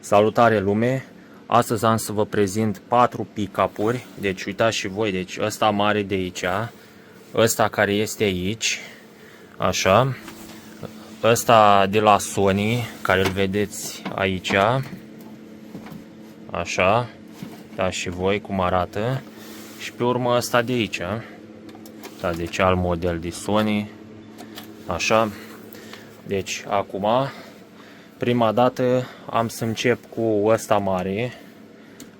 Salutare lume! Astăzi am să vă prezint 4 pick-up-uri. Deci uitați și voi, deci ăsta mare de aici, ăsta care este aici, așa, ăsta de la Sony, care îl vedeți aici, așa, da, și voi cum arată, și pe urmă ăsta de aici, da, deci alt model de Sony, așa. Deci acum, prima dată am să încep cu ăsta mare,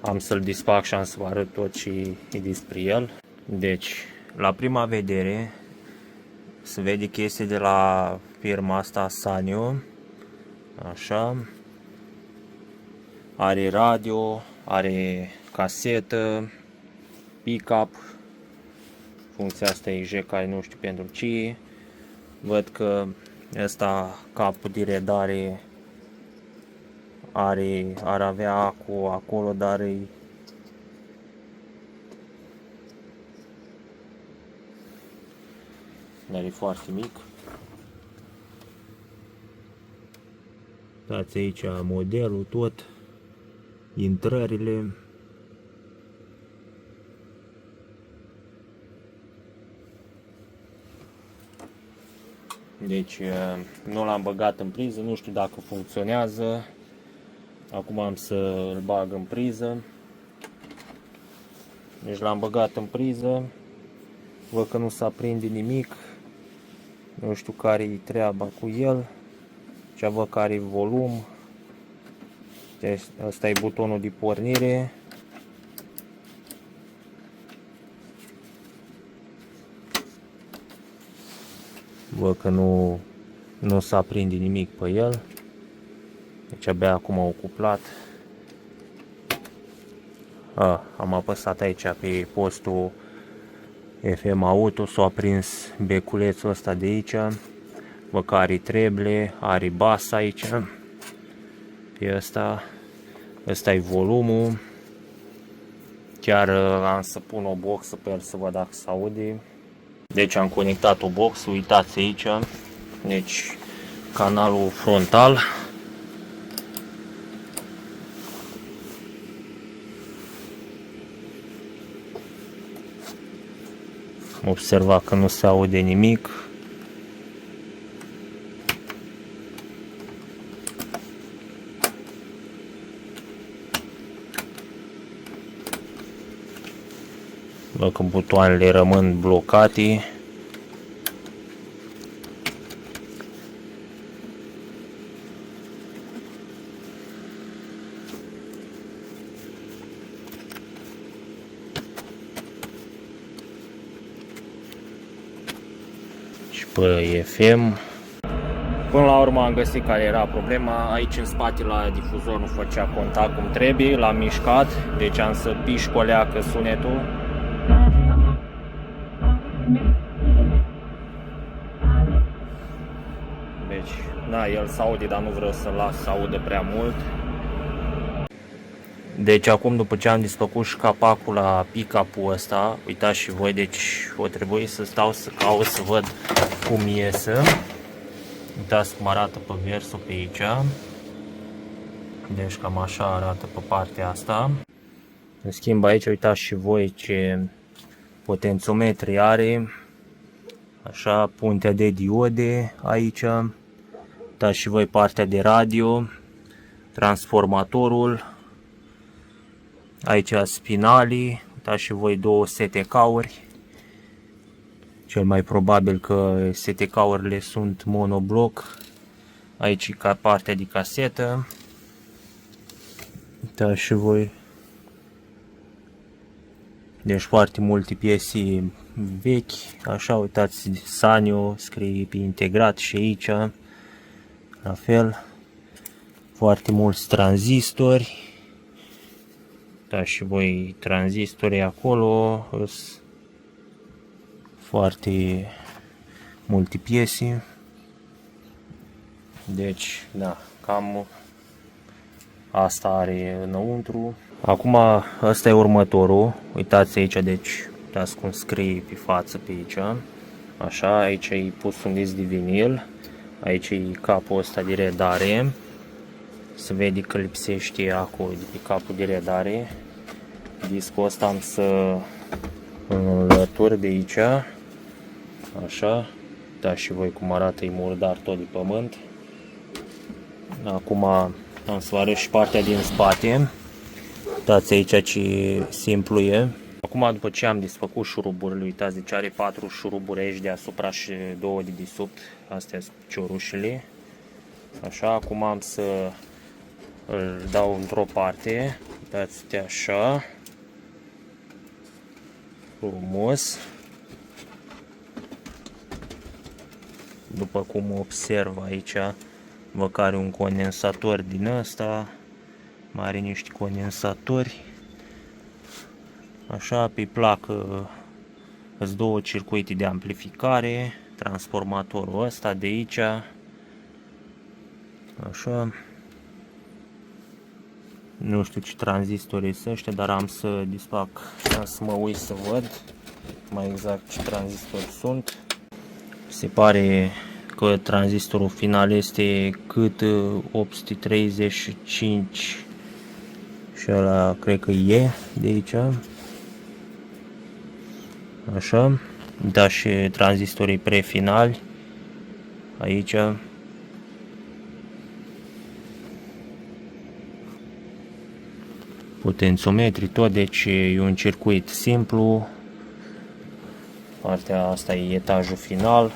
am să-l disfac și am să vă arăt tot ce e despre el. Deci, la prima vedere, se vede că este de la firma asta Sanyo, așa, are radio, are casetă, pick-up, funcția asta e J, care nu știu pentru ce. Văd că ăsta, capul de redare, ar avea acolo, dar e foarte mic. Dați aici modelul tot, intrările. Deci nu l-am băgat în priză, nu știu dacă funcționează. Acum am să îl bag în priză. Deci l-am băgat în priză. Văd că nu se aprinde nimic. Nu știu care e treaba cu el. Cea văd că are volum. Deci ăsta e butonul de pornire. Văd că nu se aprinde nimic pe el. Deci abia acum au cuplat. Am apăsat aici pe postul FM Auto, s-a aprins beculețul ăsta de aici. Văd că are treble, are bas aici. Pe ăsta e volumul. Chiar am să pun o boxă pe el să văd dacă se aude. Deci am conectat o boxă, uitați aici. Deci canalul frontal. Observa că nu se aude nimic. Văd că butoanele rămân blocate. Pe FM. Până la urmă am găsit care era problema. Aici în spate la difuzor nu făcea contact cum trebuie, l-am mișcat, deci am să pișcoleacă sunetul. Deci, da, el se aude, dar nu vreau să-l las să audă prea mult. Deci acum, după ce am desfăcut și capacul la pick-up-ul ăsta, uitați și voi, deci o trebuie să stau să caut să văd cum iese. Uitați cum arată pe versul pe aici. Deci cam așa arată pe partea asta. În schimb aici uitați și voi ce potențiometri are. Așa, puntea de diode aici. Uitați și voi partea de radio, transformatorul. Aici spinalii, uitați și voi două STK-uri. Cel mai probabil că STK-urile sunt monobloc. Aici ca partea de casetă. Uitați și voi. Deci foarte multe piese vechi. Așa, uitați, Sanyo scrie pe integrat și aici. La fel. Foarte mulți tranzistori. Da, și voi tranzistorii acolo, foarte multe piese. Deci, da, cam asta are înăuntru. Acum, ăsta e următorul. Uitați aici, deci, uitați cum scrie pe față pe aici. Așa, aici e pus un disc de vinil. Aici e capul ăsta de redare. se vede că lipsește acul de pe capul de redare. Discul ăsta am să înlătur de aici, așa, da și voi cum arată, e murdar tot de pământ. Acum am să vă arăt și partea din spate, uitați aici ce simplu e. Acum după ce am desfăcut șuruburile, uitați, deci are 4 șuruburi aici deasupra și 2 de desubt, astea sunt piciorușele. Așa, acum am să îl dau într-o parte, uitați așa, frumos. După cum observ aici, văd că are un condensator din ăsta, mai are niște condensatori. Așa, pe placă sunt 2 circuite de amplificare, transformatorul ăsta de aici, așa. Nu știu ce tranzistori sunt ăștia, dar am să desfac, am să mă uit să văd mai exact ce tranzistori sunt. Se pare că tranzistorul final este cât 835 și ăla cred că e de aici. Așa, da, și tranzistorii prefinali aici. Potențiometri tot, deci e un circuit simplu. Partea asta e etajul final.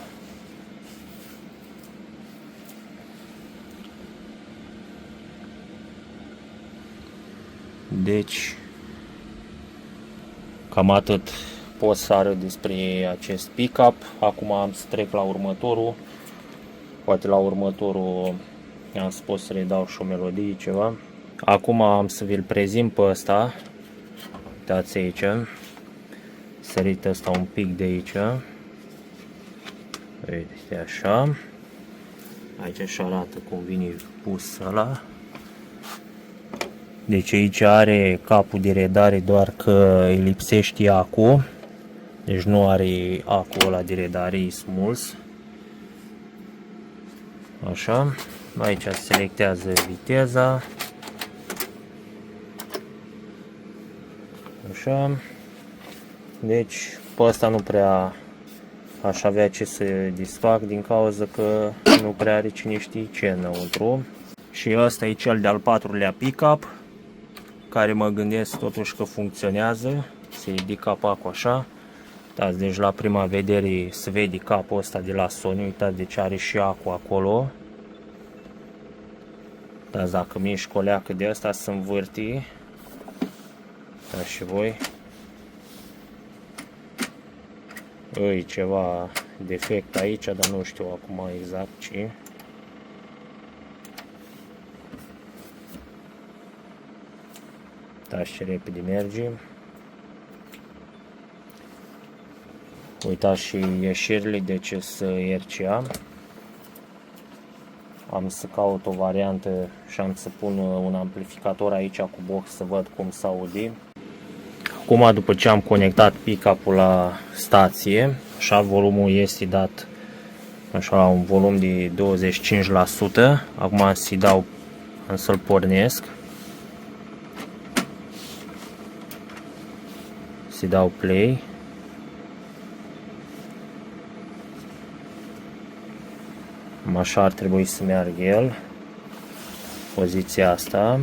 Deci cam atât pot să arăt despre acest pick-up. Acum am să trec la următorul. Poate la următorul am să pot să redau și o melodie, ceva. Acum am să vi-l prezint pe ăsta. Uitați aici. Sărit ăsta un pic de aici. Uite așa. Aici așa arată cum vine pus ăla. Deci aici are capul de redare, doar că îi lipsește acul. Deci nu are acul ăla de redare, e smuls. Așa. Aici selectează viteza. Așa. Deci pe ăsta nu prea aș avea ce să desfac, din cauza că nu prea are cine știe ce înăuntru. Și ăsta e cel de-al 4-lea pick-up, care mă gândesc totuși că funcționează. Se ridică capacul așa. Uitați, deci la prima vedere se vede capul ăsta de la Sony. Uitați, deci are și acul acolo. Uitați, dacă mișc o leacă de asta se învârti. Uitați și voi. E ceva defect aici, dar nu știu acum exact ce. Uitați ce repede merge. Uitați și ieșirile, deci să RCA. Am să caut o variantă și am să pun un amplificator aici cu box să văd cum s-aude. Acum, după ce am conectat pick-up-ul la stație, așa, volumul este dat așa la un volum de 25%. Acum să-i dau, să-l pornesc. Să-i dau play. Așa ar trebui să meargă el. Poziția asta.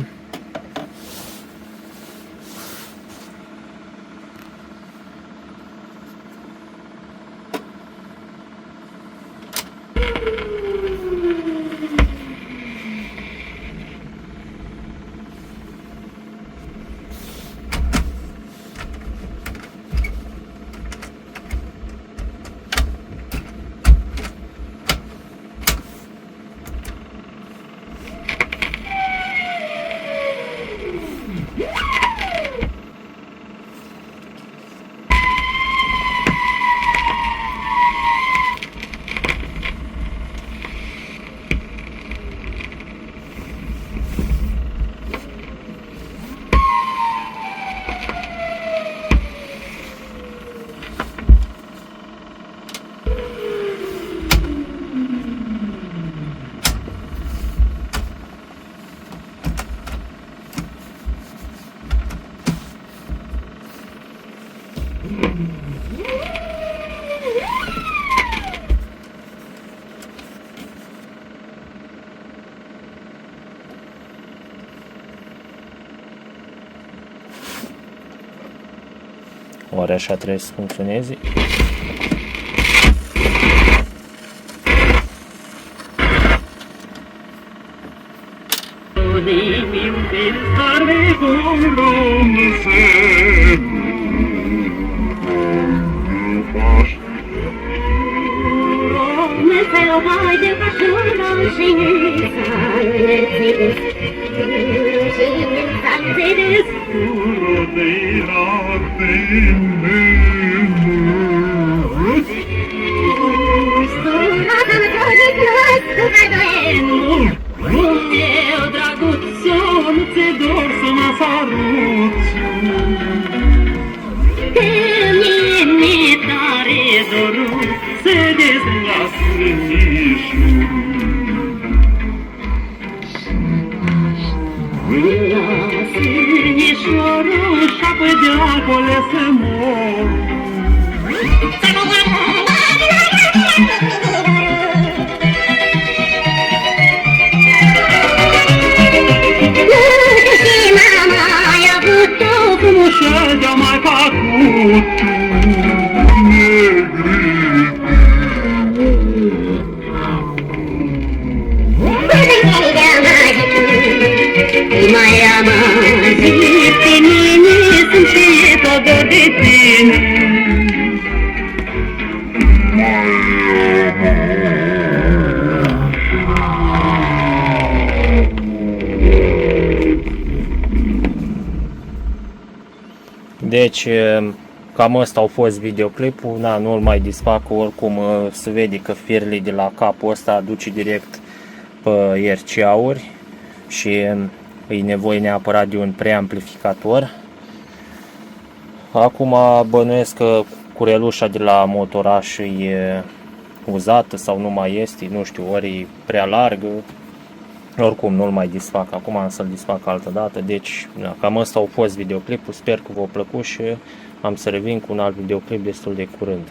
Oare așa trebuie să funcționeze? Eu, draguțo, nu ți dor să mă saruți. Că mie tare dorul se dezleasă mișul. Lasă mișorul și apoi de-acolo se mor. Și de-a mai făcut mai amazit pe mine, sunt și tot dor de tine. Deci, cam ăsta a fost videoclipul, na, nu-l mai disfac, oricum se vede că firele de la capul ăsta duce direct pe RCA-uri și e nevoie neapărat de un preamplificator. Acum bănuiesc că curelușa de la motoraș e uzată sau nu mai este, nu știu, ori e prea largă. Oricum nu-l mai disfac, acum am să-l disfac altă dată. Deci da, cam ăsta a fost videoclipul, sper că v-a plăcut și am să revin cu un alt videoclip destul de curând.